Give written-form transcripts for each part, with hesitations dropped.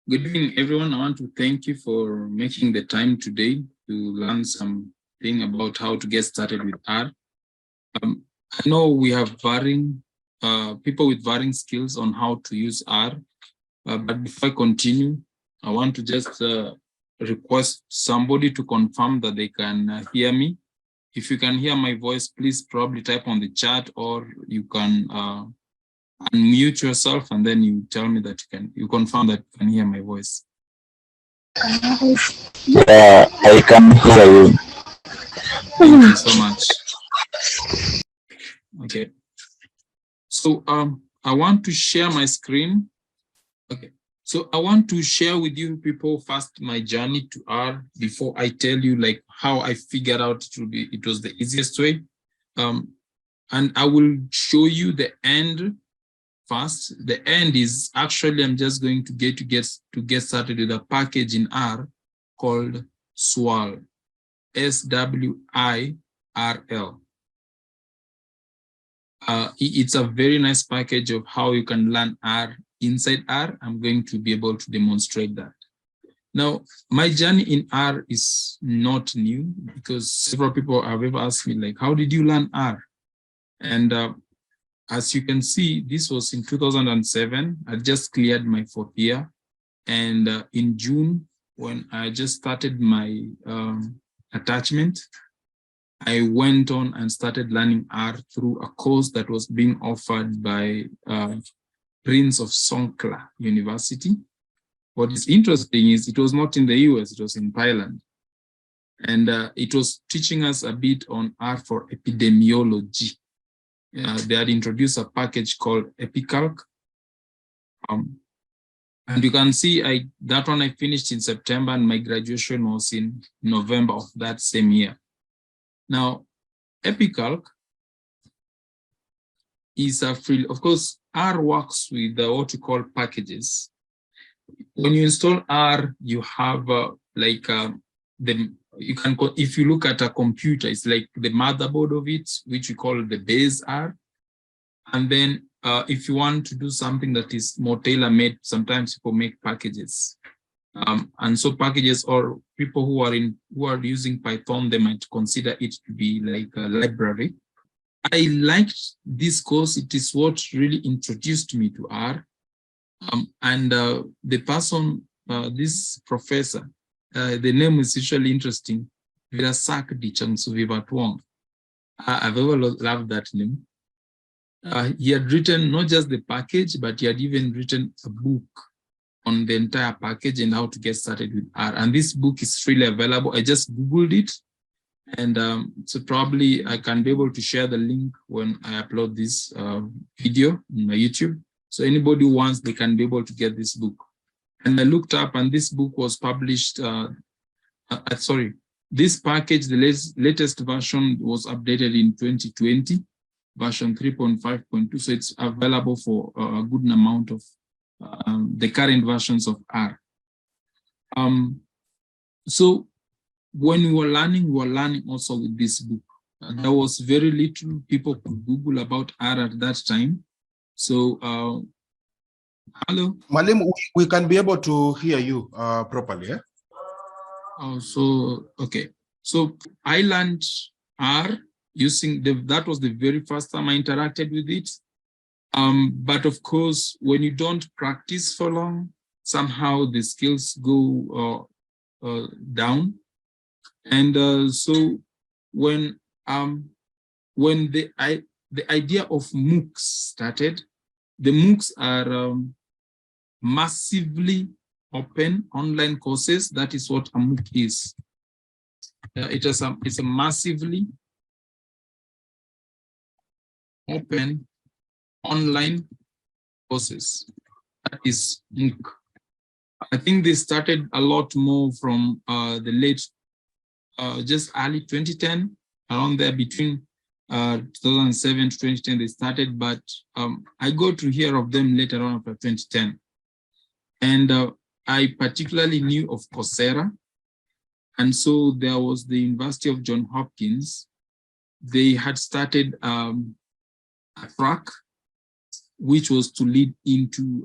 Good evening, everyone. I want to thank you for making the time today to learn something about how to get started with R. I know we have varying people with varying skills on how to use R, but before I continue, I want to just request somebody to confirm that they can hear me. If you can hear my voice, please probably type on the chat, or you can unmute yourself and then you tell me that you confirm that you can hear my voice. Yeah, I can hear you. Thank you so much. Okay. So I want to share my screen. Okay. So I want to share with you people first my journey to R before I tell you like how I figured out it was the easiest way. And I will show you the end first. The end is actually I'm just going to get started with a package in R called swirl. SWIRL. It's a very nice package of how you can learn R inside R. I'm going to be able to demonstrate that. Now, my journey in R is not new because several people have ever asked me, like, how did you learn R? And as you can see, this was in 2007. I just cleared my 4th year. And in June, when I just started my attachment, I went on and started learning R through a course that was being offered by Prince of Songkla University. What is interesting is it was not in the US, it was in Thailand. And it was teaching us a bit on R for epidemiology. They had introduced a package called EpiCalc. And you can see that one I finished in September and my graduation was in November of that same year. Now, EpiCalc is a free, of course, R works with what you call packages. When you install R, you have if you look at a computer, it's like the motherboard of it, which we call the base R. And then if you want to do something that is more tailor-made, sometimes people make packages. And so packages, or people who are using Python, they might consider it to be like a library. I liked this course. It is what really introduced me to R. And the person, this professor, the name is usually interesting, Virasak Dichangsuvivatwong. I've ever loved that name. He had written not just the package, but he had even written a book on the entire package and how to get started with R. And this book is freely available. I just Googled it. And so probably I can be able to share the link when I upload this video on my YouTube. So anybody who wants, they can be able to get this book. And I looked up and this book was published, this package, the latest version was updated in 2020, version 3.5.2. So it's available for a good amount of the current versions of R. So when we were learning also with this book. There was very little people could Google about R at that time. So, hello? Malim, we can be able to hear you properly, yeah? Okay. So I learned R using, that was the very first time I interacted with it. But of course, when you don't practice for long, somehow the skills go down. And so when the idea of MOOCs started, the MOOCs are massively open online courses. That is what a MOOC is. It's a massively open online courses. That is MOOC. I think they started a lot more from the late, just early 2010, around there between 2007 to 2010 they started, but I got to hear of them later on after 2010. And I particularly knew of Coursera. And so there was the University of Johns Hopkins. They had started a track which was to lead into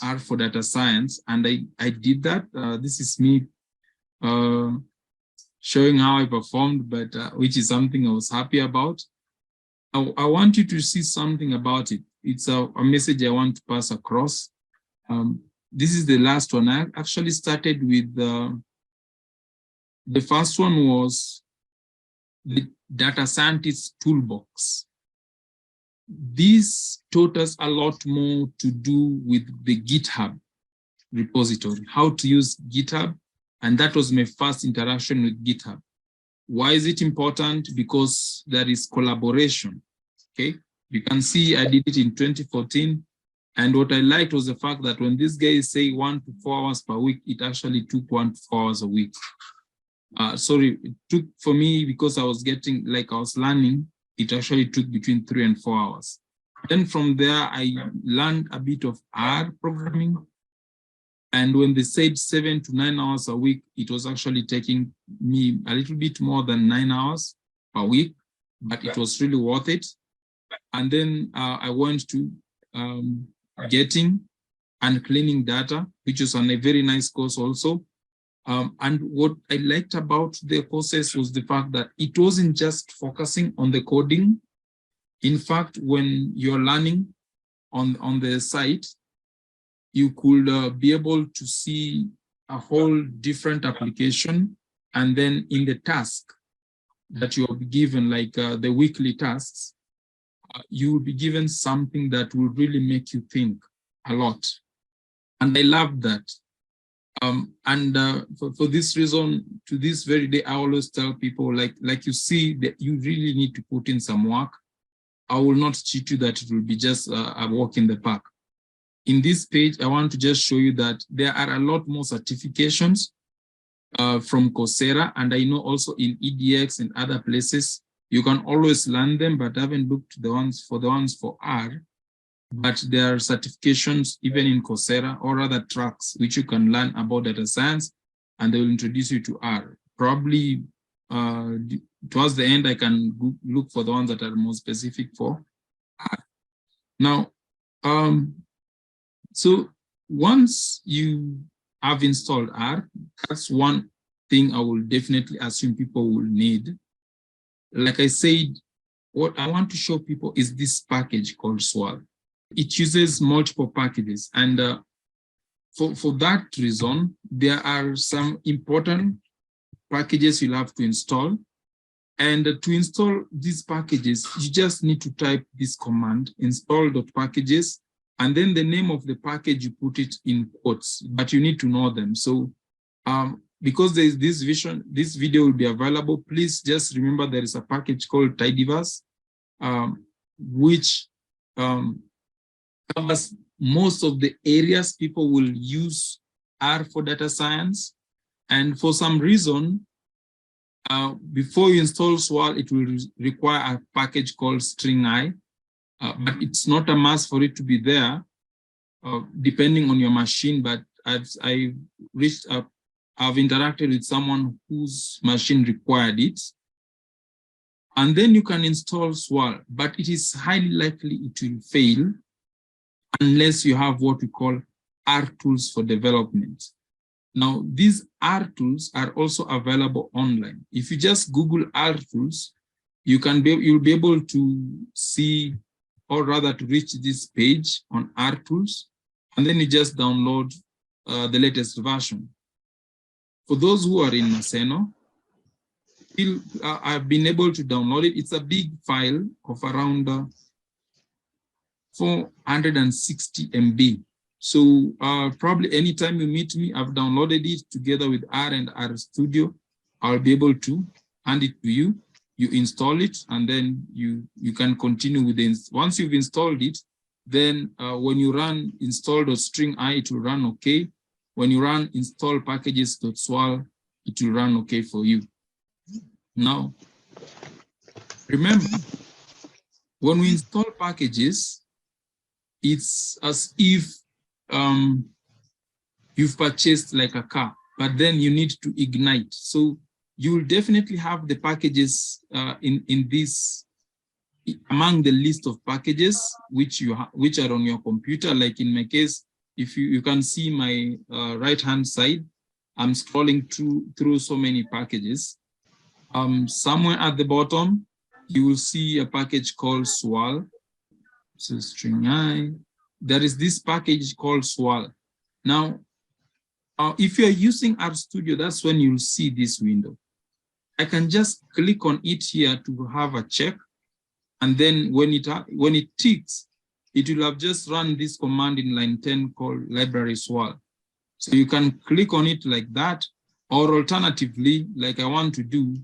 R for data science, and I did that. This is me showing how I performed, but which is something I was happy about. I want you to see something about it. It's a message I want to pass across. This is the last one. I actually started with the first one was the data scientist toolbox. This taught us a lot more to do with the GitHub repository, how to use GitHub. And that was my first interaction with GitHub. Why is it important? Because there is collaboration, okay? You can see I did it in 2014. And what I liked was the fact that when these guys say 1 to 4 hours per week, it actually took 1 to 4 hours a week. Sorry, it took for me, because I was getting, like I was learning, it actually took between 3 and 4 hours. Then from there, I learned a bit of R programming. And when they said 7 to 9 hours a week, it was actually taking me a little bit more than 9 hours per week, but it was really worth it. And then I went to getting and cleaning data, which was on a very nice course also. And what I liked about the courses was the fact that it wasn't just focusing on the coding. In fact, when you're learning on the site, you could be able to see a whole different application. And then in the task that you will be given, like the weekly tasks, you will be given something that will really make you think a lot. And I love that. For this reason, to this very day, I always tell people, like you see, that you really need to put in some work. I will not cheat you that it will be just a walk in the park. In this page, I want to just show you that there are a lot more certifications from Coursera, and I know also in EDX and other places, you can always learn them, but I haven't looked the ones for R. But there are certifications even in Coursera or other tracks which you can learn about data science, and they will introduce you to R. Probably towards the end, I can look for the ones that are more specific for R. Now, so once you have installed R, that's one thing I will definitely assume people will need. Like I said, what I want to show people is this package called swirl. It uses multiple packages, and for that reason, there are some important packages you'll have to install. And to install these packages, you just need to type this command, install.packages, and then the name of the package, you put it in quotes, but you need to know them. So because there is this video will be available, please just remember there is a package called Tidyverse, which covers most of the areas people will use R for data science. And for some reason, before you install swirl, it will require a package called string-i, but it's not a must for it to be there, depending on your machine. But I've interacted with someone whose machine required it. And then you can install swirl, but it is highly likely it will fail unless you have what we call R tools for development. Now, these R tools are also available online. If you just Google R tools, you'll be able to see, or rather to reach this page on R tools, and then you just download the latest version. For those who are in Maseno, I've been able to download it. It's a big file of around 460 MB. So probably anytime you meet me, I've downloaded it together with R and R Studio. I'll be able to hand it to you. You install it, and then you can continue with it. Once you've installed it, then when you run install.string-i, it will run okay. When you run install packages.swirl, it will run okay for you. Now, remember, when we install packages, it's as if you've purchased like a car, but then you need to ignite. So you will definitely have the packages in this, among the list of packages which are on your computer. Like in my case, if you can see my right-hand side, I'm scrolling through so many packages. Somewhere at the bottom, you will see a package called swirl. So string I. There is this package called swirl. Now, if you're using RStudio, that's when you'll see this window. I can just click on it here to have a check. And then when it ticks, it will have just run this command in line 10 called library swirl. So you can click on it like that, or alternatively, like I want to do,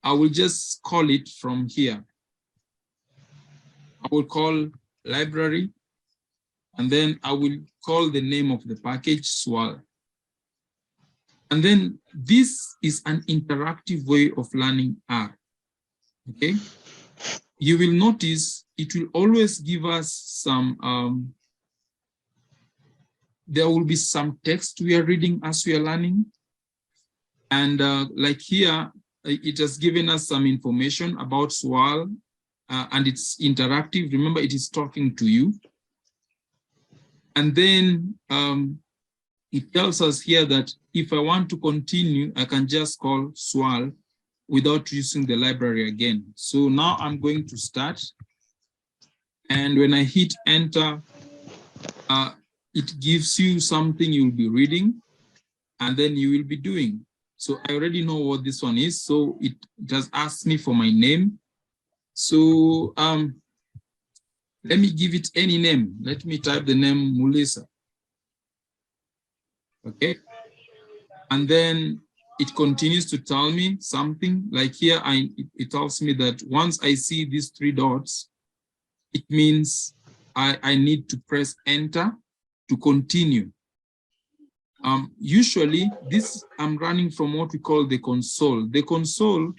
I will just call it from here. I will call library, and then I will call the name of the package swirl. And then this is an interactive way of learning R, okay? You will notice it will always give us some, there will be some text we are reading as we are learning. And like here, it has given us some information about swirl, and it's interactive. Remember, it is talking to you. And then it tells us here that if I want to continue, I can just call swirl without using the library again. So now I'm going to start. And when I hit enter, it gives you something you'll be reading, and then you will be doing. So I already know what this one is. So it has asked me for my name. So let me give it any name. Let me type the name MULISA. Okay. And then it continues to tell me something. Like here, it tells me that once I see these 3 dots, it means I need to press enter to continue. Usually, I'm running from what we call the console. The console,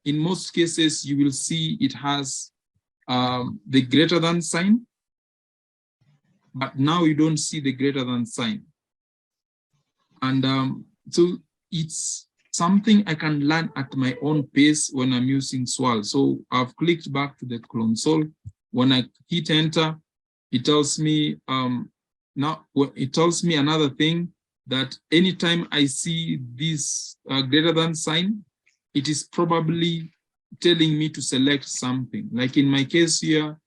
in most cases, you will see it has the greater than sign, but now you don't see the greater than sign. And so it's something I can learn at my own pace when I'm using swirl. So I've clicked back to the console. When I hit enter, it tells me now it tells me another thing, that anytime I see this greater than sign, it is probably telling me to select something. Like in my case here,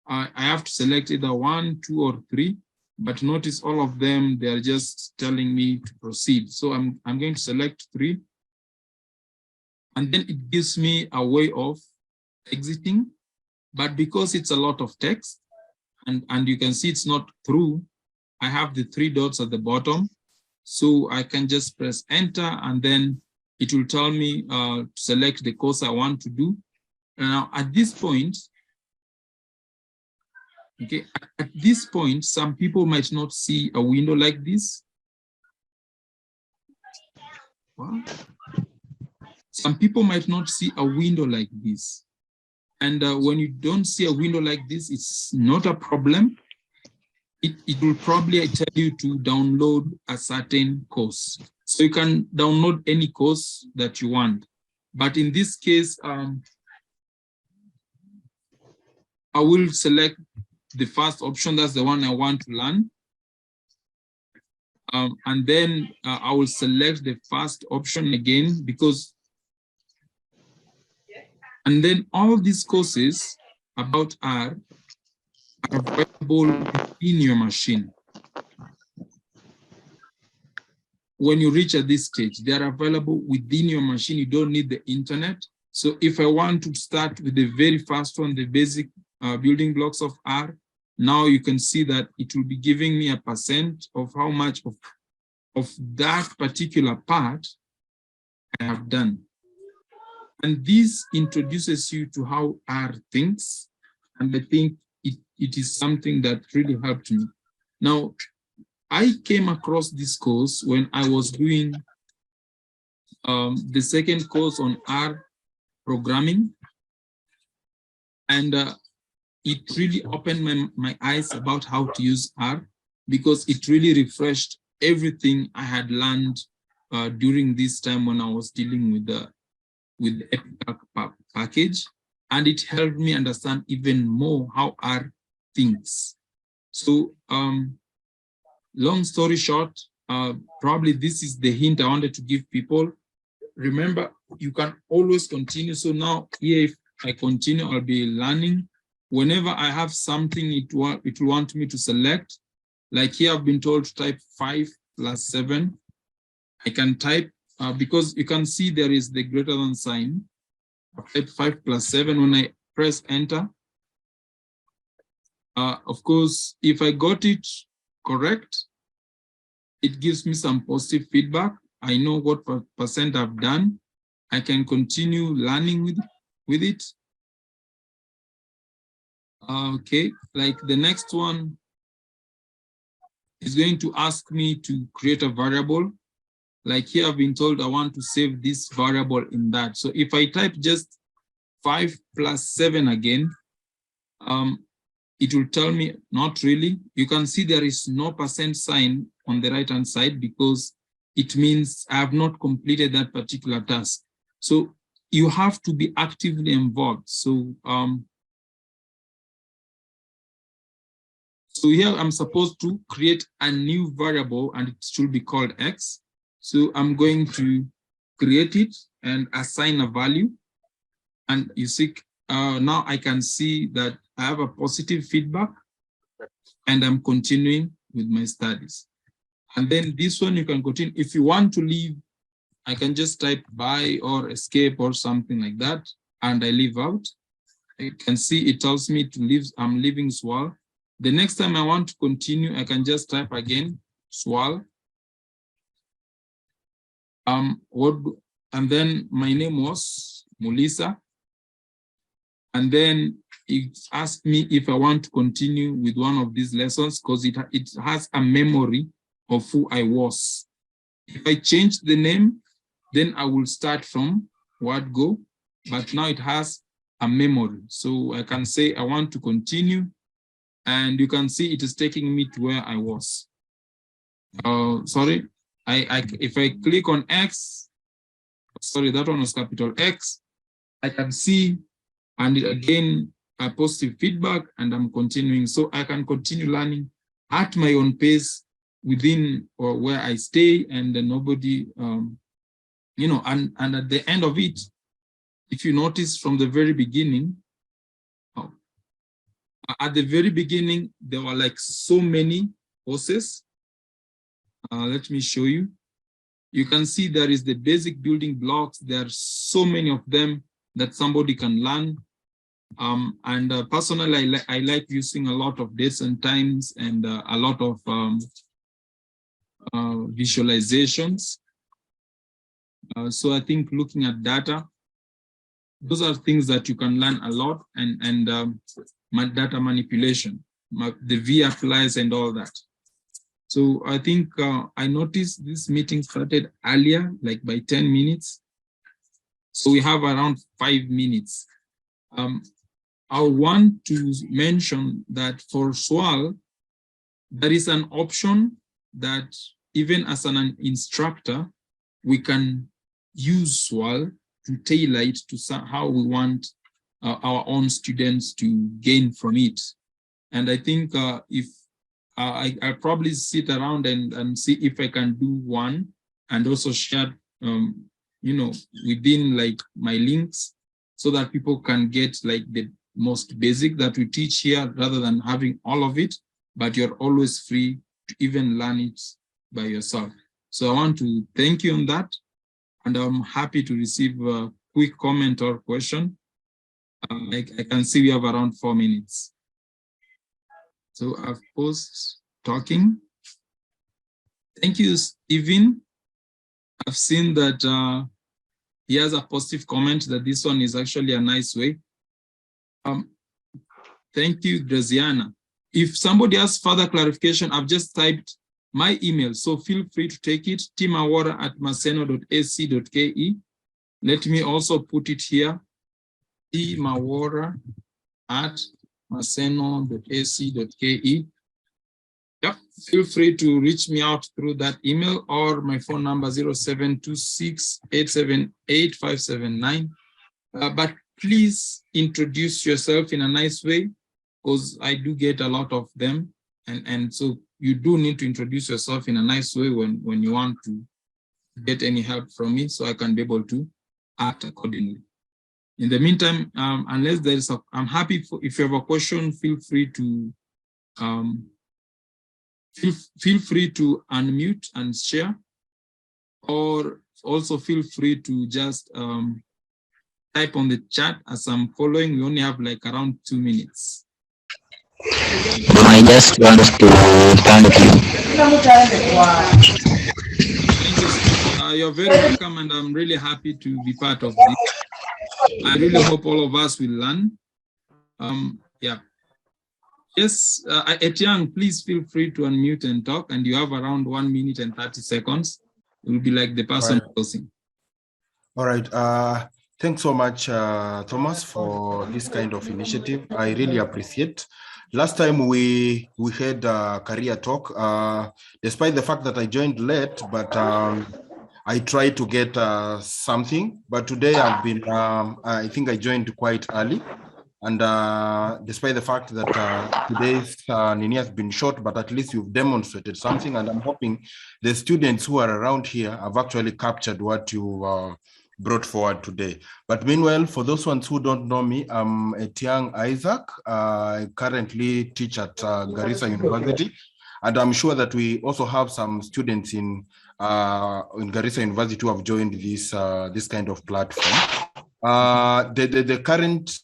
I have to select either 1, 2, or 3. But notice all of them, they're just telling me to proceed. So I'm going to select 3. And then it gives me a way of exiting. But because it's a lot of text, and you can see it's not through, I have the 3 dots at the bottom. So I can just press enter, and then it will tell me to select the course I want to do. Now at this point, okay, at this point, some people might not see a window like this. Wow. Some people might not see a window like this. And when you don't see a window like this, it's not a problem. It will probably tell you to download a certain course. So you can download any course that you want. But in this case, I will select the first option. That's the one I want to learn. And then I will select the first option again, and then all these courses about R are available in your machine. When you reach at this stage, they are available within your machine. You don't need the internet. So if I want to start with the very first one, the basic building blocks of R, now you can see that it will be giving me a % of how much of that particular part I have done. And this introduces you to how R thinks. And I think it is something that really helped me. Now, I came across this course when I was doing the second course on R programming. And it really opened my eyes about how to use R, because it really refreshed everything I had learned during this time when I was dealing with the Epic package. And it helped me understand even more how R thinks. So long story short, probably this is the hint I wanted to give people. Remember, you can always continue. So now here, if I continue, I'll be learning. Whenever I have something it will want me to select, like here I've been told to type 5 plus 7. I can type, because you can see there is the greater than sign. I'll type 5 plus 7 when I press enter. Of course, if I got it correct, it gives me some positive feedback. I know what percent I've done. I can continue learning with it. Okay, like the next one is going to ask me to create a variable. Like here I've been told I want to save this variable in that. So if I type just 5 plus 7 again, it will tell me not really. You can see there is no percent sign on the right hand side because it means I have not completed that particular task. So you have to be actively involved. So here I'm supposed to create a new variable and it should be called X. So I'm going to create it and assign a value. And you see, now I can see that I have a positive feedback and I'm continuing with my studies. And then this one you can continue. If you want to leave, I can just type bye or escape or something like that. And I leave out. You can see it tells me to leave. I'm leaving swirl. The next time I want to continue, I can just type again, swirl. And then my name was MULISA. And then it asked me if I want to continue with one of these lessons because it has a memory of who I was. If I change the name, then I will start from word go, but now it has a memory. So I can say I want to continue, and you can see it is taking me to where I was. Sorry, if I click on X, sorry, that one was capital X, I can see, and again, a positive feedback, and I'm continuing. So I can continue learning at my own pace within or where I stay, and then nobody, you know, and at the end of it, if you notice from the very beginning, at the very beginning, there were like so many courses. Let me show you. You can see there is the basic building blocks. There are so many of them that somebody can learn. Personally, I like using a lot of dates and times and a lot of visualizations. So I think looking at data, those are things that you can learn a lot, and data manipulation, the V applies and all that. So I think I noticed this meeting started earlier, like by 10 minutes. So we have around 5 minutes. I want to mention that for swirl, there is an option that even as an instructor, we can use swirl to tailor it to how we want our own students to gain from it. And I think if I'll probably sit around and see if I can do one and also share, you know, within like my links so that people can get like the most basic that we teach here rather than having all of it, but you're always free to even learn it by yourself. So I want to thank you on that. And I'm happy to receive a quick comment or question. I can see we have around 4 minutes. So I've paused talking. Thank you, Stephen. I've seen that he has a positive comment that this one is actually a nice way. Thank you, Graziana. If somebody has further clarification, I've just typed my email, so feel free to take it, timawara@maseno.ac.ke. Let me also put it here, timawara@maseno.ac.ke. Yep, feel free to reach me out through that email or my phone number 0726-878-579. But please introduce yourself in a nice way, because I do get a lot of them. And so you do need to introduce yourself in a nice way when you want to get any help from me, so I can be able to act accordingly. In the meantime, unless there is I'm happy if you have a question, feel free to unmute and share, or also feel free to just type on the chat as I'm following. We only have like around 2 minutes. I just want to thank you. You're very welcome, and I'm really happy to be part of this. I really hope all of us will learn. Yeah. Yes, Etienne, please feel free to unmute and talk, and you have around 1 minute and 30 seconds. It will be like the person closing. All right. Thanks so much, Thomas, for this kind of initiative. I really appreciate. Last time we had a career talk, despite the fact that I joined late, but I tried to get something. But today I've been, I think I joined quite early. And despite the fact that today's Nini has been short, but at least you've demonstrated something. And I'm hoping the students who are around here have actually captured what you brought forward today. But meanwhile, for those ones who don't know me, I'm Etiang Isaac. I currently teach at Garissa University. And I'm sure that we also have some students in Garissa University who have joined this kind of platform. The current